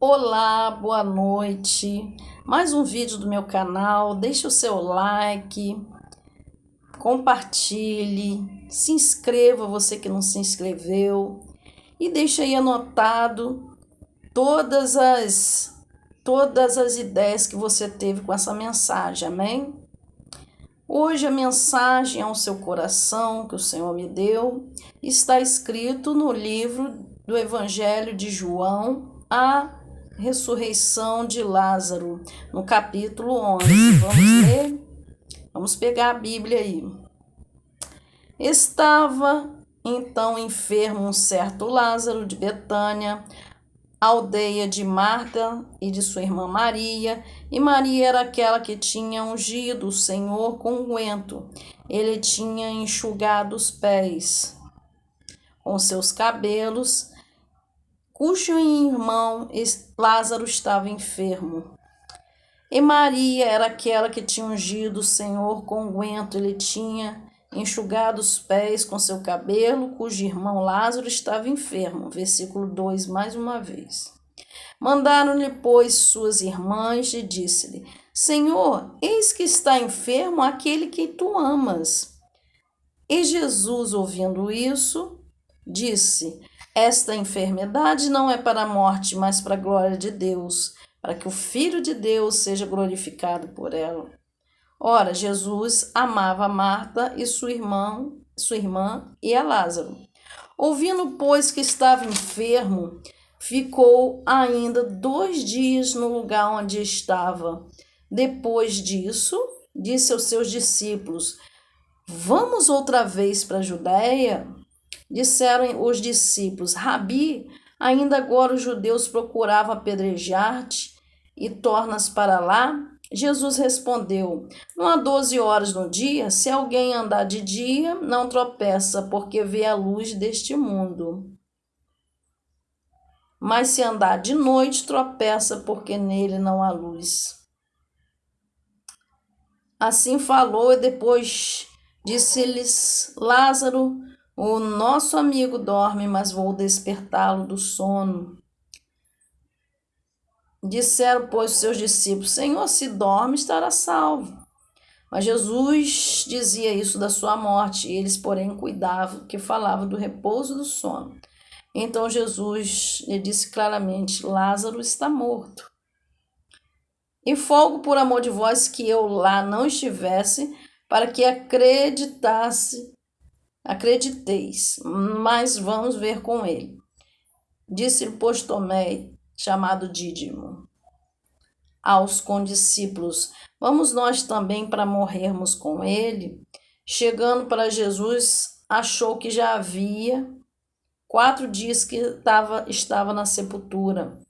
Olá, boa noite. Mais um vídeo do meu canal. Deixe o seu like, compartilhe, se inscreva você que não se inscreveu e deixe aí anotado todas as ideias que você teve com essa mensagem. Amém? Hoje a mensagem ao seu coração que o Senhor me deu está escrito no livro do Evangelho de João, a ressurreição de Lázaro, no capítulo 11. Vamos ler? Vamos pegar a Bíblia aí. Estava então enfermo um certo Lázaro de Betânia, aldeia de Marta e de sua irmã Maria, e Maria era aquela que tinha ungido o Senhor com unguento. Ele tinha enxugado os pés com seus cabelos, cujo irmão Lázaro estava enfermo. E Maria era aquela que tinha ungido o Senhor com unguento. Ele tinha enxugado os pés com seu cabelo, cujo irmão Lázaro estava enfermo. Versículo 2, mais uma vez. Mandaram-lhe, pois, suas irmãs e disse-lhe: Senhor, eis que está enfermo aquele que tu amas. E Jesus, ouvindo isso, disse: Esta enfermidade não é para a morte, mas para a glória de Deus, para que o Filho de Deus seja glorificado por ela. Ora, Jesus amava Marta e sua irmã e a Lázaro. Ouvindo, pois, que estava enfermo, ficou ainda 2 dias no lugar onde estava. Depois disso, disse aos seus discípulos: Vamos outra vez para a Judéia? Disseram os discípulos: Rabi, ainda agora os judeus procuravam apedrejar-te e tornas para lá? Jesus respondeu: Não há 12 horas no dia? Se alguém andar de dia, não tropeça, porque vê a luz deste mundo. Mas se andar de noite, tropeça, porque nele não há luz. Assim falou e depois disse-lhes: Lázaro, o nosso amigo dorme, mas vou despertá-lo do sono. Disseram, pois, os seus discípulos: Senhor, se dorme, estará salvo. Mas Jesus dizia isso da sua morte, e eles, porém, cuidavam, que falava do repouso do sono. Então Jesus lhe disse claramente: Lázaro está morto. E folgo por amor de vós que eu lá não estivesse, para que acrediteis, mas vamos ver com ele. Disse-lhe, pois, Tomé, chamado Dídimo, aos condiscípulos: Vamos nós também para morrermos com ele? Chegando para Jesus, achou que já havia 4 dias que estava na sepultura.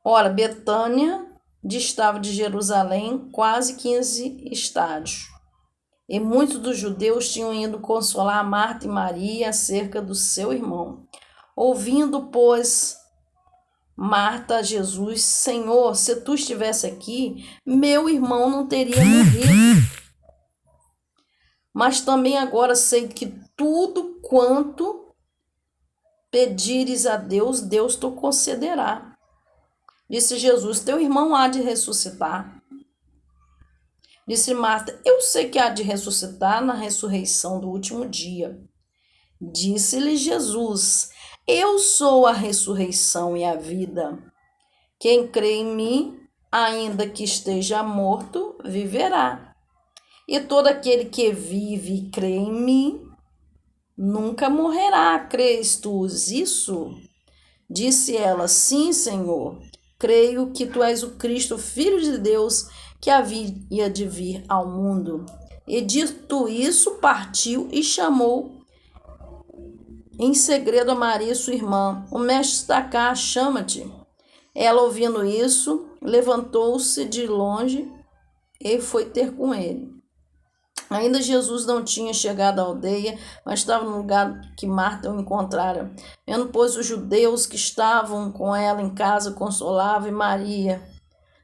Ora, Betânia distava de Jerusalém quase 15 estádios. E muitos dos judeus tinham ido consolar Marta e Maria acerca do seu irmão. Ouvindo, pois, Marta a Jesus: Senhor, se tu estivesse aqui, meu irmão não teria morrido. Mas também agora sei que tudo quanto pedires a Deus, Deus te concederá. Disse Jesus: Teu irmão há de ressuscitar. Disse Marta: Eu sei que há de ressuscitar na ressurreição do último dia. Disse-lhe Jesus: Eu sou a ressurreição e a vida. Quem crê em mim, ainda que esteja morto, viverá. E todo aquele que vive e crê em mim, nunca morrerá. Crês tu isso? Disse ela: Sim, Senhor. Creio que tu és o Cristo, Filho de Deus, que havia de vir ao mundo. E dito isso, partiu e chamou em segredo a Maria, sua irmã. O mestre está cá, chama-te. Ela, ouvindo isso, levantou-se de longe e foi ter com ele. Ainda Jesus não tinha chegado à aldeia, mas estava no lugar que Marta o encontrara. Vendo, pois, os judeus que estavam com ela em casa, consolavam, e Maria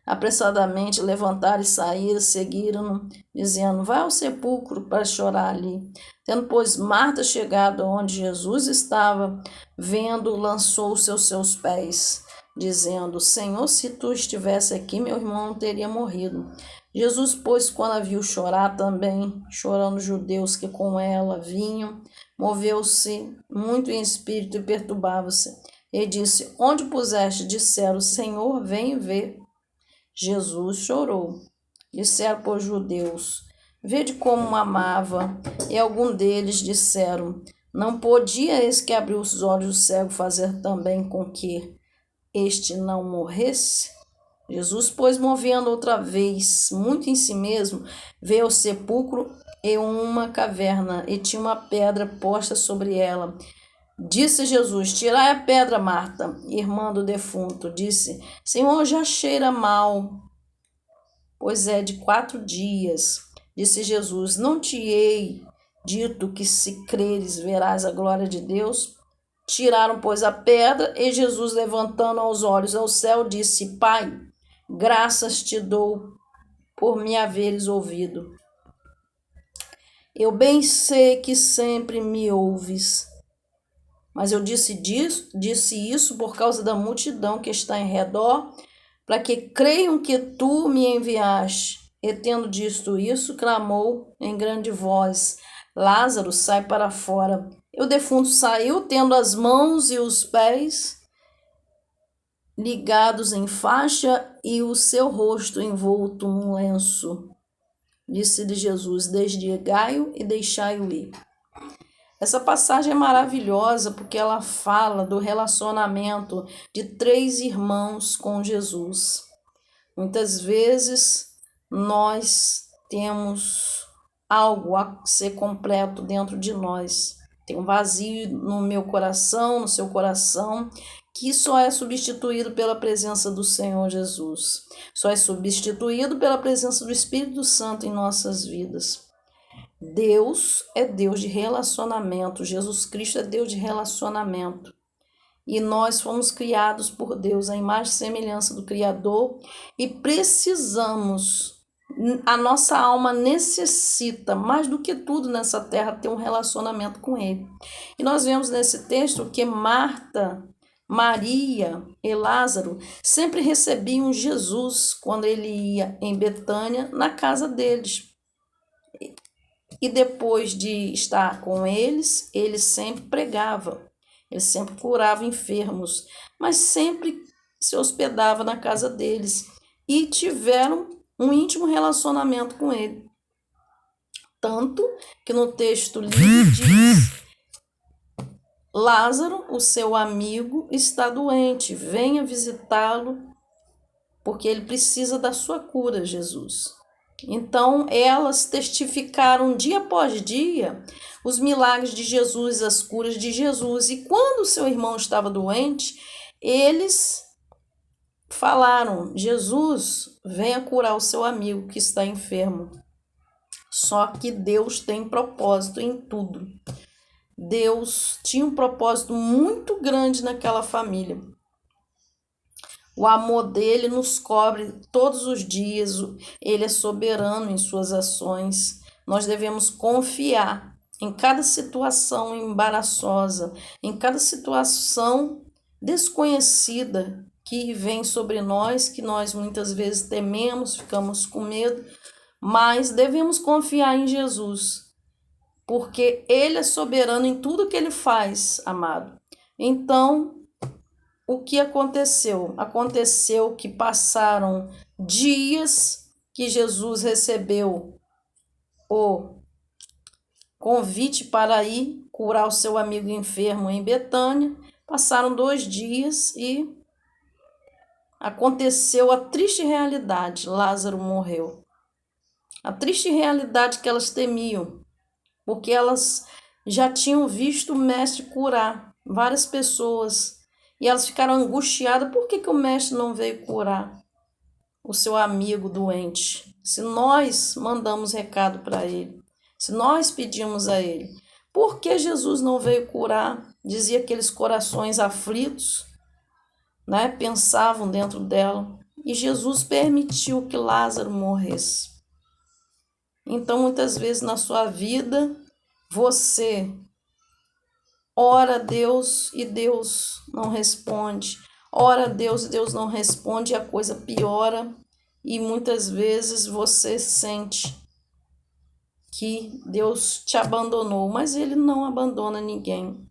apressadamente levantaram e saíram, seguiram-no, dizendo: Vai ao sepulcro para chorar ali. Tendo, pois, Marta chegado onde Jesus estava, vendo, lançou-se aos seus pés, dizendo: Senhor, se tu estivesse aqui, meu irmão não teria morrido. Jesus, pois, quando a viu chorar também, chorando os judeus que com ela vinham, moveu-se muito em espírito e perturbava-se. E disse: Onde puseste? Disseram: Senhor, vem ver. Jesus chorou. Disseram, pois, judeus: Vede como amava. E algum deles disseram: Não podia esse que abriu os olhos do cego fazer também com que este não morresse? Jesus, pois, movendo outra vez muito em si mesmo, veio ao sepulcro e uma caverna, e tinha uma pedra posta sobre ela. Disse Jesus: Tirai a pedra, Marta, irmã do defunto. Disse: Senhor, já cheira mal, pois é de 4 dias. Disse Jesus: Não te hei dito que, se creres, verás a glória de Deus? Tiraram, pois, a pedra, e Jesus, levantando os olhos ao céu, disse: Pai, graças te dou por me haveres ouvido. Eu bem sei que sempre me ouves, mas eu disse isso por causa da multidão que está em redor, para que creiam que tu me enviaste. E tendo dito isso, clamou em grande voz: Lázaro, sai para fora. E o defunto saiu, tendo as mãos e os pés ligados em faixa e o seu rosto envolto num lenço. Disse-lhe Jesus: Desligai-o e deixai-o ir. Essa passagem é maravilhosa porque ela fala do relacionamento de 3 irmãos com Jesus. Muitas vezes nós temos algo a ser completo dentro de nós. Tem um vazio no meu coração, no seu coração, que só é substituído pela presença do Senhor Jesus. Só é substituído pela presença do Espírito Santo em nossas vidas. Deus é Deus de relacionamento. Jesus Cristo é Deus de relacionamento. E nós fomos criados por Deus, a imagem e semelhança do Criador, e precisamos, a nossa alma necessita, mais do que tudo nessa terra, ter um relacionamento com Ele. E nós vemos nesse texto que Marta, Maria e Lázaro sempre recebiam Jesus quando ele ia em Betânia, na casa deles. E depois de estar com eles, ele sempre pregava. Ele sempre curava enfermos, mas sempre se hospedava na casa deles e tiveram um íntimo relacionamento com ele. Tanto que no texto lido diz: Lázaro, o seu amigo, está doente, venha visitá-lo, porque ele precisa da sua cura, Jesus. Então, elas testificaram dia após dia os milagres de Jesus, as curas de Jesus. E quando seu irmão estava doente, eles falaram: Jesus, venha curar o seu amigo que está enfermo. Só que Deus tem propósito em tudo. Deus tinha um propósito muito grande naquela família. O amor dele nos cobre todos os dias, ele é soberano em suas ações. Nós devemos confiar em cada situação embaraçosa, em cada situação desconhecida que vem sobre nós, que nós muitas vezes tememos, ficamos com medo, mas devemos confiar em Jesus, porque ele é soberano em tudo que ele faz, amado. Então, o que aconteceu? Aconteceu que passaram dias que Jesus recebeu o convite para ir curar o seu amigo enfermo em Betânia. Passaram 2 dias e aconteceu a triste realidade: Lázaro morreu. A triste realidade que elas temiam, porque elas já tinham visto o mestre curar várias pessoas. E elas ficaram angustiadas: por que o mestre não veio curar o seu amigo doente? Se nós mandamos recado para ele, se nós pedimos a ele, por que Jesus não veio curar? Dizia aqueles corações aflitos, né? Pensavam dentro dela. E Jesus permitiu que Lázaro morresse. Então, muitas vezes na sua vida, você ora a Deus e Deus não responde. ora a Deus e Deus não responde, e a coisa piora, e muitas vezes você sente que Deus te abandonou, mas Ele não abandona ninguém.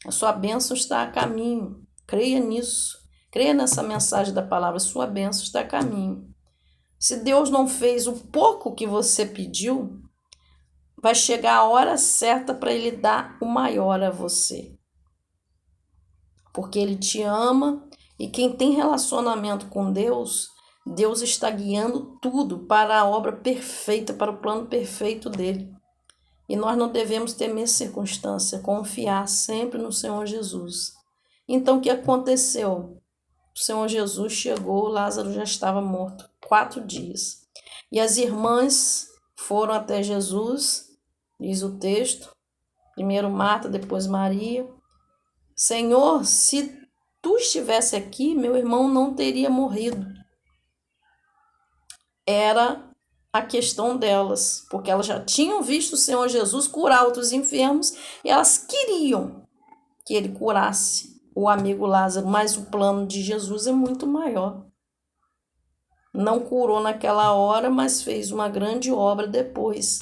A sua bênção está a caminho. Creia nisso. Creia nessa mensagem da palavra. Sua bênção está a caminho. Se Deus não fez o pouco que você pediu, vai chegar a hora certa para Ele dar o maior a você. Porque Ele te ama e quem tem relacionamento com Deus, Deus está guiando tudo para a obra perfeita, para o plano perfeito dele. E nós não devemos temer circunstância, confiar sempre no Senhor Jesus. Então, o que aconteceu? O Senhor Jesus chegou, Lázaro já estava morto, 4 dias. E as irmãs foram até Jesus, diz o texto, primeiro Marta, depois Maria. Senhor, se tu estivesse aqui, meu irmão não teria morrido. Era a questão delas, porque elas já tinham visto o Senhor Jesus curar outros enfermos e elas queriam que ele curasse o amigo Lázaro, mas o plano de Jesus é muito maior. Não curou naquela hora, mas fez uma grande obra depois.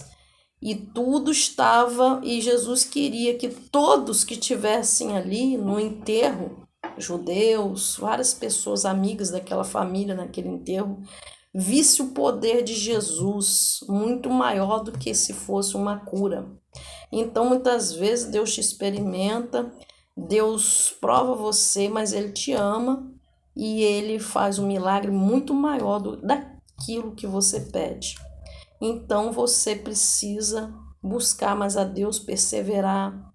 E tudo estava, e Jesus queria que todos que estivessem ali no enterro, judeus, várias pessoas amigas daquela família naquele enterro, visse o poder de Jesus muito maior do que se fosse uma cura. Então, muitas vezes, Deus te experimenta, Deus prova você, mas Ele te ama e Ele faz um milagre muito maior daquilo que você pede. Então, você precisa buscar mais a Deus, perseverar.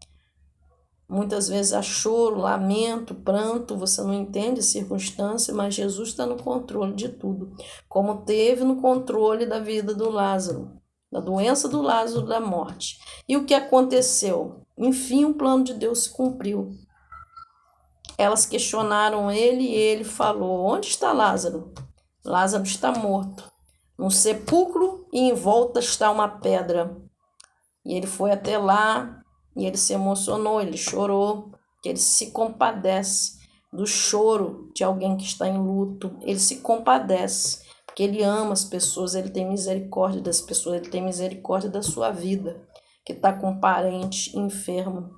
Muitas vezes há choro, lamento, pranto, você não entende a circunstância, mas Jesus está no controle de tudo. Como teve no controle da vida do Lázaro, da doença do Lázaro, da morte. E o que aconteceu? Enfim, o plano de Deus se cumpriu. Elas questionaram ele e ele falou: onde está Lázaro? Lázaro está morto. No sepulcro e em volta está uma pedra. E ele foi até lá. E ele se emocionou, ele chorou, que ele se compadece do choro de alguém que está em luto. Ele se compadece, porque ele ama as pessoas, ele tem misericórdia das pessoas, ele tem misericórdia da sua vida, que está com um parente enfermo.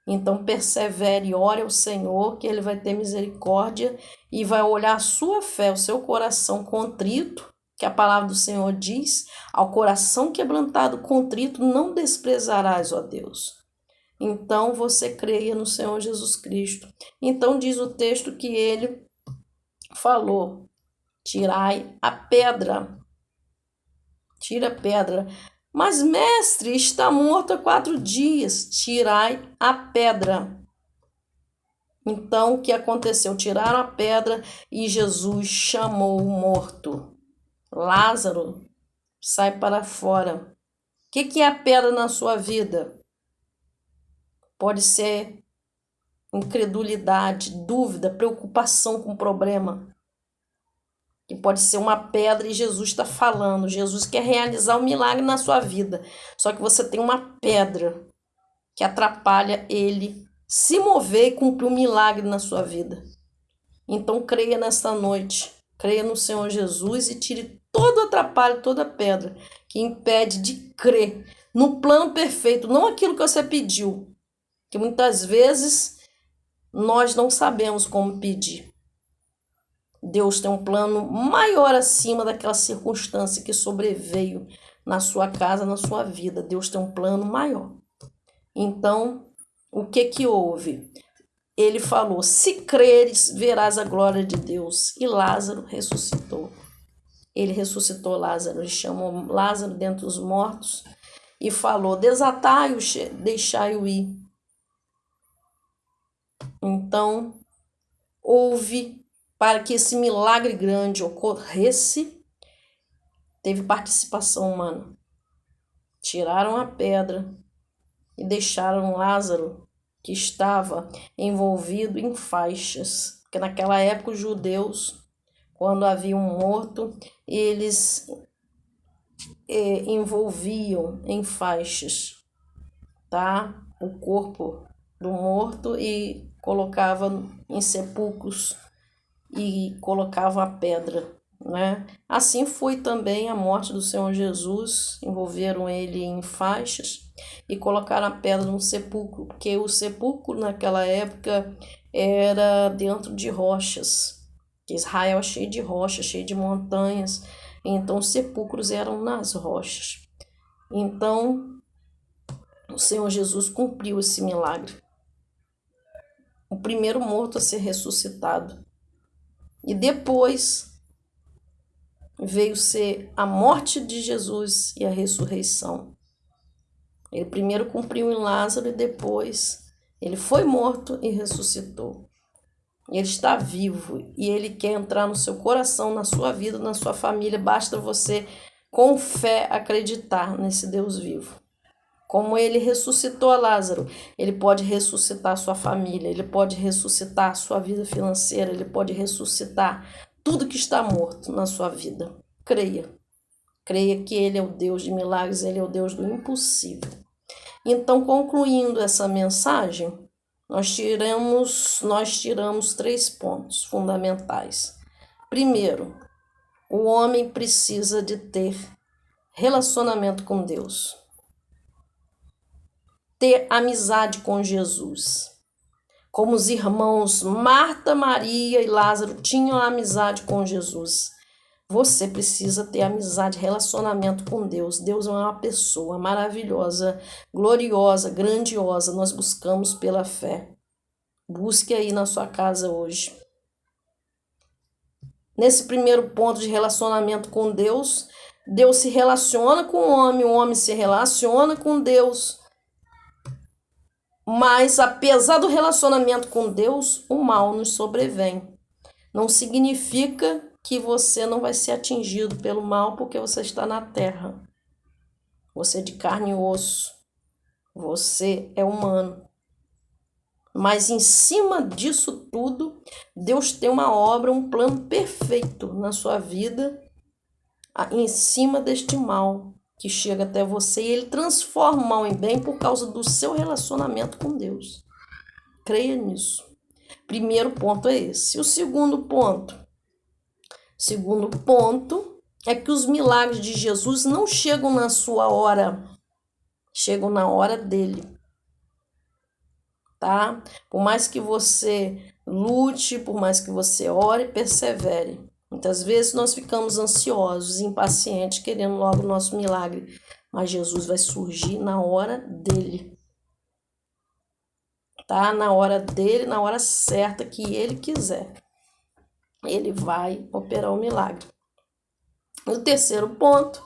Então persevere, ore ao Senhor, que Ele vai ter misericórdia e vai olhar a sua fé, o seu coração contrito, que a palavra do Senhor diz: ao coração quebrantado, contrito, não desprezarás, ó Deus. Então você creia no Senhor Jesus Cristo. Então diz o texto que ele falou: tirai a pedra. Tira a pedra. Mas, mestre, está morto há 4 dias. Tirai a pedra. Então, o que aconteceu? Tiraram a pedra e Jesus chamou o morto. Lázaro, sai para fora. O que é a pedra na sua vida? Pode ser incredulidade, dúvida, preocupação com o problema. Que pode ser uma pedra e Jesus está falando. Jesus quer realizar um milagre na sua vida. Só que você tem uma pedra que atrapalha ele se mover e cumprir um milagre na sua vida. Então creia nesta noite. Creia no Senhor Jesus e tire todo atrapalho, toda pedra que impede de crer no plano perfeito, não aquilo que você pediu. Que muitas vezes nós não sabemos como pedir. Deus tem um plano maior acima daquela circunstância que sobreveio na sua casa, na sua vida. Deus tem um plano maior. Então, o que houve? Ele falou: se creres, verás a glória de Deus. E Lázaro ressuscitou. Ele ressuscitou Lázaro, ele chamou Lázaro dentre os mortos e falou: desatai-o, deixai-o ir. Então, houve, para que esse milagre grande ocorresse, teve participação humana. Tiraram a pedra e deixaram Lázaro, que estava envolvido em faixas. Porque naquela época os judeus, quando havia um morto, eles envolviam em faixas, o corpo do morto e colocavam em sepulcros e colocavam a pedra, né? Assim foi também a morte do Senhor Jesus, envolveram ele em faixas e colocaram a pedra no sepulcro, porque o sepulcro naquela época era dentro de rochas. Israel é cheio de rochas, cheio de montanhas, então os sepulcros eram nas rochas. Então o Senhor Jesus cumpriu esse milagre. O primeiro morto a ser ressuscitado. E depois veio ser a morte de Jesus e a ressurreição. Ele primeiro cumpriu em Lázaro e depois ele foi morto e ressuscitou. Ele está vivo e ele quer entrar no seu coração, na sua vida, na sua família. Basta você, com fé, acreditar nesse Deus vivo. Como ele ressuscitou a Lázaro, ele pode ressuscitar a sua família, ele pode ressuscitar a sua vida financeira, ele pode ressuscitar tudo que está morto na sua vida. Creia. Creia que ele é o Deus de milagres, ele é o Deus do impossível. Então, concluindo essa mensagem, nós tiramos 3 pontos fundamentais. Primeiro, o homem precisa de ter relacionamento com Deus. Ter amizade com Jesus. Como os irmãos Marta, Maria e Lázaro tinham amizade com Jesus. Você precisa ter amizade, relacionamento com Deus. Deus é uma pessoa maravilhosa, gloriosa, grandiosa. Nós buscamos pela fé. Busque aí na sua casa hoje. Nesse primeiro ponto de relacionamento com Deus, Deus se relaciona com o homem se relaciona com Deus. Mas, apesar do relacionamento com Deus, o mal nos sobrevém. Não significa que você não vai ser atingido pelo mal porque você está na terra. Você é de carne e osso. Você é humano. Mas em cima disso tudo, Deus tem uma obra, um plano perfeito na sua vida, em cima deste mal que chega até você, e ele transforma o mal em bem por causa do seu relacionamento com Deus. Creia nisso. Primeiro ponto é esse. O segundo ponto é que os milagres de Jesus não chegam na sua hora, chegam na hora dele. Tá? Por mais que você lute, por mais que você ore, persevere. Muitas vezes nós ficamos ansiosos, impacientes, querendo logo o nosso milagre. Mas Jesus vai surgir na hora dele. Tá? Na hora dele, na hora certa que ele quiser. Ele vai operar o milagre. O terceiro ponto,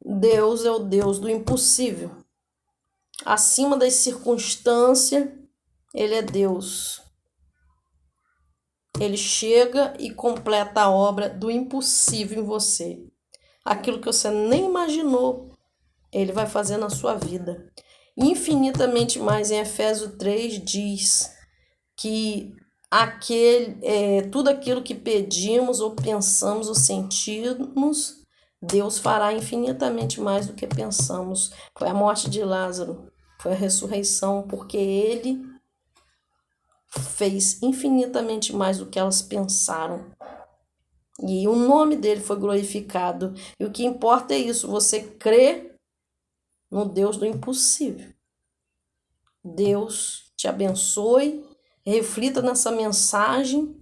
Deus é o Deus do impossível. Acima das circunstâncias, ele é Deus. Ele chega e completa a obra do impossível em você. Aquilo que você nem imaginou, ele vai fazer na sua vida. Infinitamente mais, em Efésios 3 diz que tudo aquilo que pedimos ou pensamos ou sentimos, Deus fará infinitamente mais do que pensamos. Foi a morte de Lázaro, foi a ressurreição, porque ele fez infinitamente mais do que elas pensaram. E o nome dele foi glorificado. E o que importa é isso, você crê no Deus do impossível. Deus te abençoe, reflita nessa mensagem.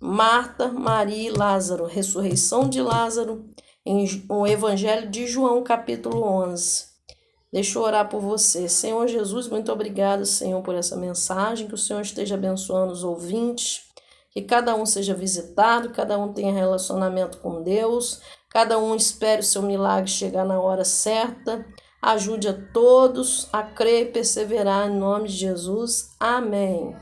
Marta, Maria e Lázaro, ressurreição de Lázaro, em o Evangelho de João, capítulo 11. Deixa eu orar por você. Senhor Jesus, muito obrigado, Senhor, por essa mensagem, que o Senhor esteja abençoando os ouvintes, que cada um seja visitado, cada um tenha relacionamento com Deus, cada um espere o seu milagre chegar na hora certa. Ajude a todos a crer e perseverar em nome de Jesus. Amém.